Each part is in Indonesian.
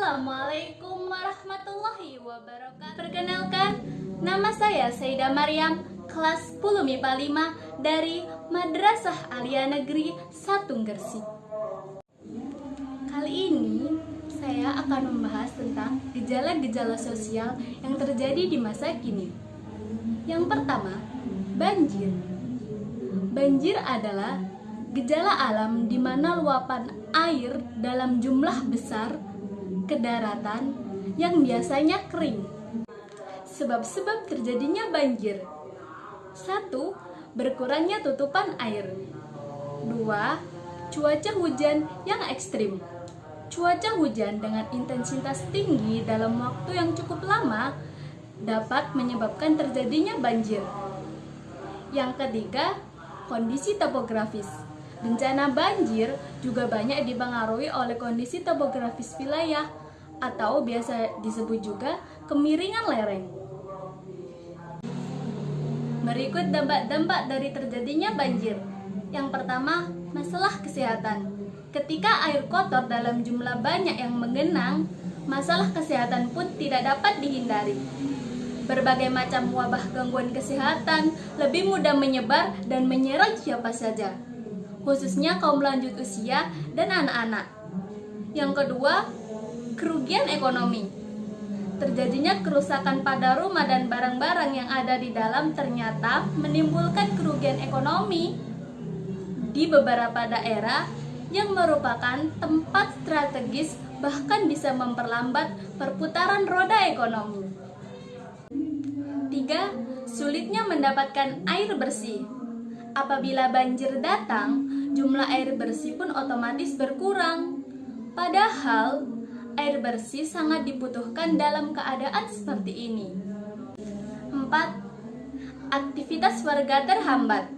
Assalamualaikum warahmatullahi wabarakatuh. Perkenalkan, nama saya Sayyidah Maryam, kelas 10 MIPA 5 dari Madrasah Alia Negeri 1 Gresik. Kali ini saya akan membahas tentang gejala-gejala sosial yang terjadi di masa kini. Yang pertama, banjir. Banjir adalah gejala alam di mana luapan air dalam jumlah besar ke daratan yang biasanya kering. Sebab-sebab terjadinya banjir: 1. Berkurangnya tutupan air. 2. Cuaca hujan yang ekstrim. Cuaca hujan dengan intensitas tinggi dalam waktu yang cukup lama dapat menyebabkan terjadinya banjir. Yang ketiga, kondisi topografis. Bencana banjir juga banyak dipengaruhi oleh kondisi topografis wilayah atau biasa disebut juga kemiringan lereng. Berikut dampak-dampak dari terjadinya banjir. Yang pertama, masalah kesehatan. Ketika air kotor dalam jumlah banyak yang menggenang, masalah kesehatan pun tidak dapat dihindari. Berbagai macam wabah gangguan kesehatan lebih mudah menyebar dan menyerang siapa saja, khususnya kaum lanjut usia dan anak-anak. Yang kedua, kerugian ekonomi. Terjadinya kerusakan pada rumah dan barang-barang yang ada di dalam ternyata menimbulkan kerugian ekonomi di beberapa daerah yang merupakan tempat strategis, bahkan bisa memperlambat perputaran roda ekonomi. 3. Sulitnya mendapatkan air bersih. Apabila banjir datang, jumlah air bersih pun otomatis berkurang. Padahal, air bersih sangat dibutuhkan dalam keadaan seperti ini. 4. Aktivitas warga terhambat.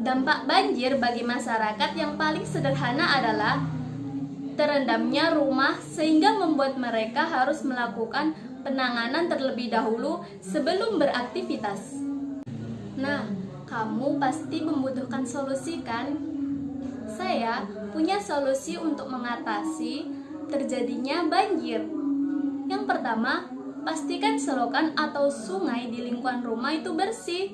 Dampak banjir bagi masyarakat yang paling sederhana adalah terendamnya rumah sehingga membuat mereka harus melakukan penanganan terlebih dahulu sebelum beraktivitas. Nah, kamu pasti membutuhkan solusi kan? Saya punya solusi untuk mengatasi terjadinya banjir. Yang pertama, pastikan selokan atau sungai di lingkungan rumah itu bersih.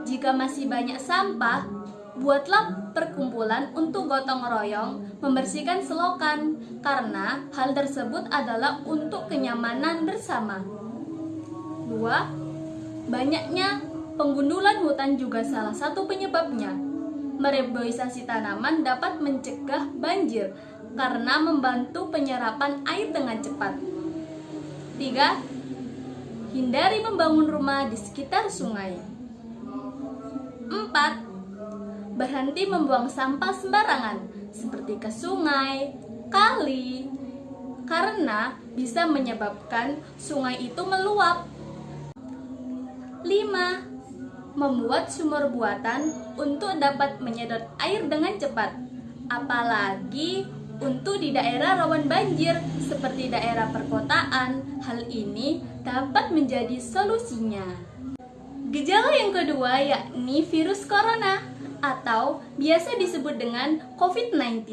Jika masih banyak sampah, buatlah perkumpulan untuk gotong royong membersihkan selokan, karena hal tersebut adalah untuk kenyamanan bersama. 2. Banyaknya penggundulan hutan juga salah satu penyebabnya. Mereboisasi tanaman dapat mencegah banjir karena membantu penyerapan air dengan cepat. 3. Hindari membangun rumah di sekitar sungai. 4. Berhenti membuang sampah sembarangan seperti ke sungai, kali, karena bisa menyebabkan sungai itu meluap. 5. Membuat sumur buatan untuk dapat menyedot air dengan cepat, apalagi untuk di daerah rawan banjir seperti daerah perkotaan. Hal ini dapat menjadi solusinya. Gejala yang kedua yakni virus corona atau biasa disebut dengan COVID-19.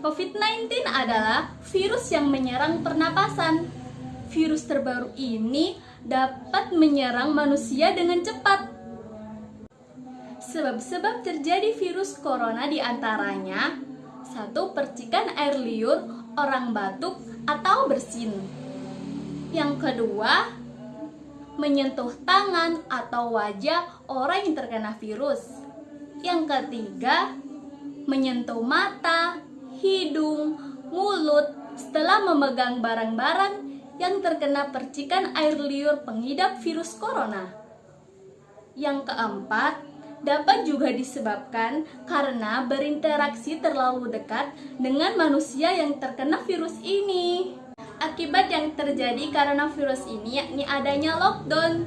COVID-19 adalah virus yang menyerang pernapasan. Virus terbaru ini dapat menyerang manusia dengan cepat. Sebab-sebab terjadi virus corona diantaranya: 1. Percikan air liur, orang batuk atau bersin. Yang kedua, menyentuh tangan atau wajah orang yang terkena virus. Yang ketiga, menyentuh mata, hidung, mulut setelah memegang barang-barang yang terkena percikan air liur pengidap virus corona. Yang keempat, dapat juga disebabkan karena berinteraksi terlalu dekat dengan manusia yang terkena virus ini. Akibat yang terjadi karena virus ini yakni adanya lockdown.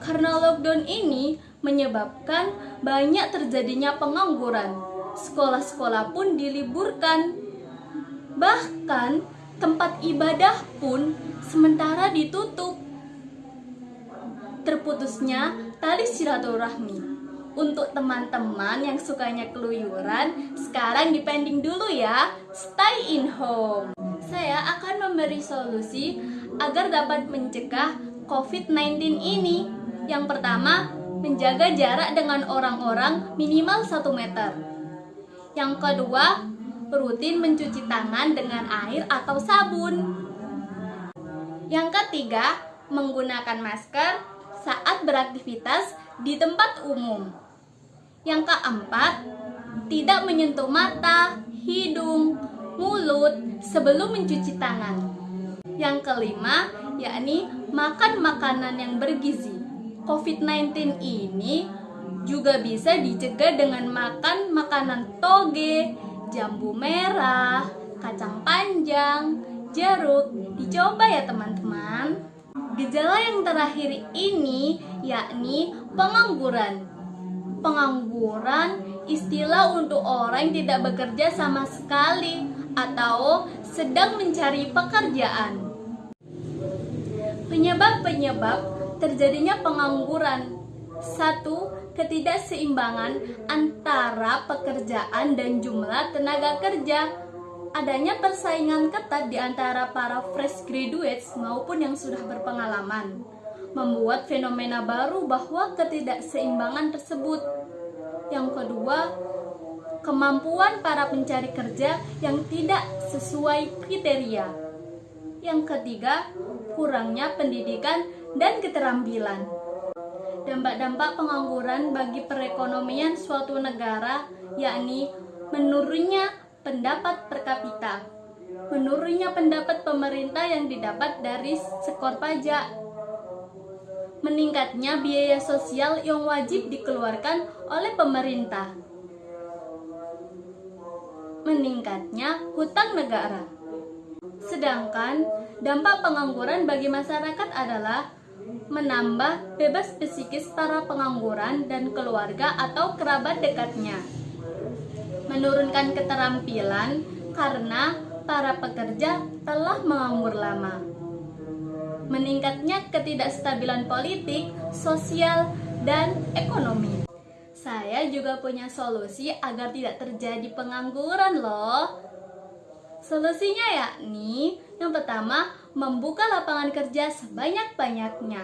Karena lockdown ini menyebabkan banyak terjadinya pengangguran. Sekolah-sekolah pun diliburkan. Bahkan tempat ibadah pun sementara ditutup. Terputusnya tali silaturahmi. Untuk teman-teman yang sukanya keluyuran, sekarang dipending dulu ya. Stay in home. Saya akan memberi solusi agar dapat mencegah COVID-19 ini. Yang pertama, menjaga jarak dengan orang-orang minimal 1 meter. Yang kedua, rutin mencuci tangan dengan air atau sabun. Yang ketiga, menggunakan masker saat beraktivitas di tempat umum. Yang keempat, tidak menyentuh mata, hidung, mulut sebelum mencuci tangan. Yang kelima, yakni makan makanan yang bergizi. COVID-19 ini juga bisa dicegah dengan makan makanan toge, jambu merah, kacang panjang, jeruk. Dicoba ya teman-teman. Gejala yang terakhir ini yakni pengangguran. Pengangguran istilah untuk orang yang tidak bekerja sama sekali atau sedang mencari pekerjaan. Penyebab-penyebab terjadinya pengangguran. 1. Ketidakseimbangan antara pekerjaan dan jumlah tenaga kerja. Adanya persaingan ketat di antara para fresh graduates maupun yang sudah berpengalaman, membuat fenomena baru bahwa ketidakseimbangan tersebut. Yang kedua, kemampuan para pencari kerja yang tidak sesuai kriteria. Yang ketiga, kurangnya pendidikan dan keterampilan. Dampak-dampak pengangguran bagi perekonomian suatu negara yakni menurunnya pendapat per kapita, menurunnya pendapat pemerintah yang didapat dari skor pajak, meningkatnya biaya sosial yang wajib dikeluarkan oleh pemerintah, meningkatnya hutang negara. Sedangkan dampak pengangguran bagi masyarakat adalah menambah bebas psikis para pengangguran dan keluarga atau kerabat dekatnya, menurunkan keterampilan karena para pekerja telah menganggur lama, meningkatnya ketidakstabilan politik, sosial, dan ekonomi. Saya juga punya solusi agar tidak terjadi pengangguran loh. Solusinya yakni yang pertama, membuka lapangan kerja sebanyak-banyaknya.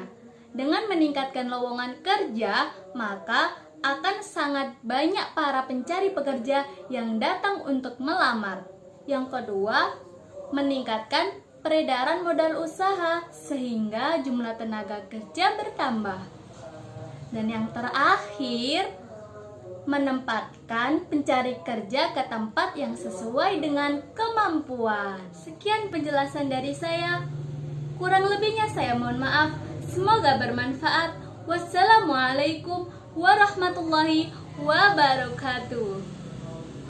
Dengan meningkatkan lowongan kerja, maka akan sangat banyak para pencari pekerja yang datang untuk melamar. Yang kedua, meningkatkan peredaran modal usaha sehingga jumlah tenaga kerja bertambah. Dan yang terakhir, menempatkan pencari kerja ke tempat yang sesuai dengan kemampuan. Sekian penjelasan dari saya. Kurang lebihnya saya mohon maaf. Semoga bermanfaat. Wassalamualaikum warahmatullahi wabarakatuh.